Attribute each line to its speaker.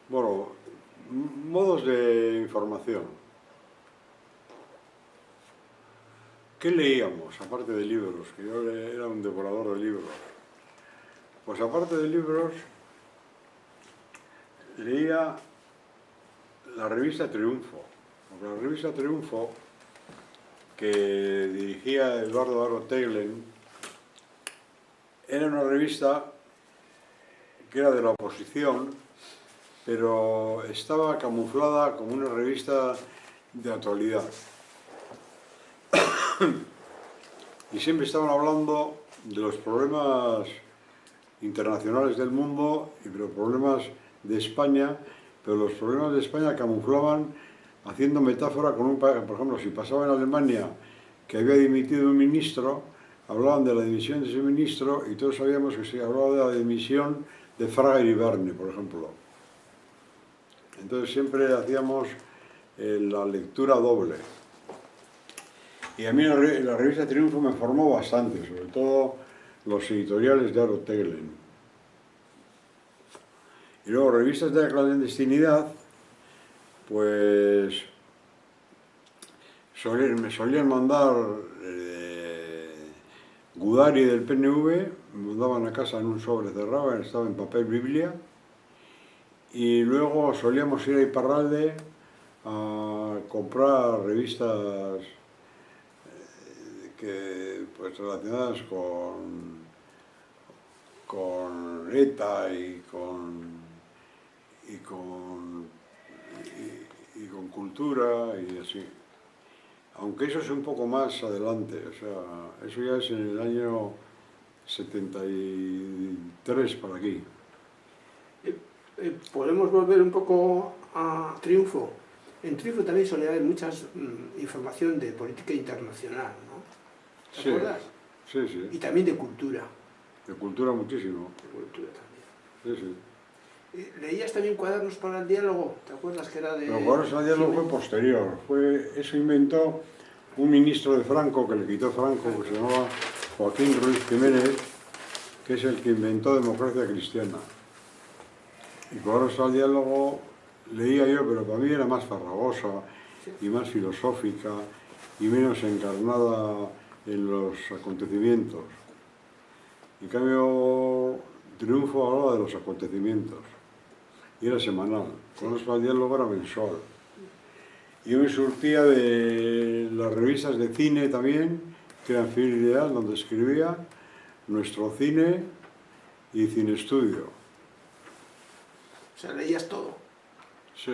Speaker 1: Bueno, modos de información. ¿Qué leíamos, aparte de libros? Que yo era un devorador de libros. Pues aparte de libros, leía la revista Triunfo. Porque la revista Triunfo, que dirigía Eduardo Aro Teglen, era una revista que era de la oposición, pero estaba camuflada como una revista de actualidad. Y siempre estaban hablando de los problemas internacionales del mundo y de los problemas de España, pero los problemas de España camuflaban haciendo metáfora con un país. Por ejemplo, si pasaba en Alemania que había dimitido un ministro, hablaban de la dimisión de ese ministro y todos sabíamos que se hablaba de la dimisión de Fraga Iribarne, por ejemplo. Entonces siempre hacíamos la lectura doble. Y a mí la revista Triunfo me formó bastante, sobre todo los editoriales de Aro Teglen. Y luego revistas de la clandestinidad, pues me solían mandar Gudari del PNV, me mandaban a casa en un sobre cerrado, estaba en papel Biblia, y luego solíamos ir a Iparralde a comprar revistas pues, relacionadas con ETA y con cultura y así. Aunque eso es un poco más adelante, o sea, eso ya es en el año 73 para aquí.
Speaker 2: Podemos volver un poco a Triunfo. En Triunfo también solía haber mucha información de política internacional, ¿no? ¿Te acuerdas?
Speaker 1: Sí, sí.
Speaker 2: Y también de cultura.
Speaker 1: De cultura muchísimo.
Speaker 2: De cultura también.
Speaker 1: Sí, sí.
Speaker 2: ¿Leías también Cuadernos para el Diálogo? ¿Te acuerdas que era de...?
Speaker 1: Pero Cuadernos para el Diálogo fue posterior. Eso inventó un ministro de Franco, que le quitó Franco, que se llamaba Joaquín Ruiz Jiménez, que es el que inventó Democracia Cristiana. Y Cuadernos para el Diálogo leía yo, pero para mí era más farragosa y más filosófica y menos encarnada en los acontecimientos. En cambio, Triunfo hablaba de los acontecimientos y era semanal. Cuadernos para el Diálogo era mensual. Yo me surtía de las revistas de cine también, que eran Film Ideal, donde escribía Nuestro Cine y Cine Estudio.
Speaker 2: O sea, leías todo.
Speaker 1: Sí.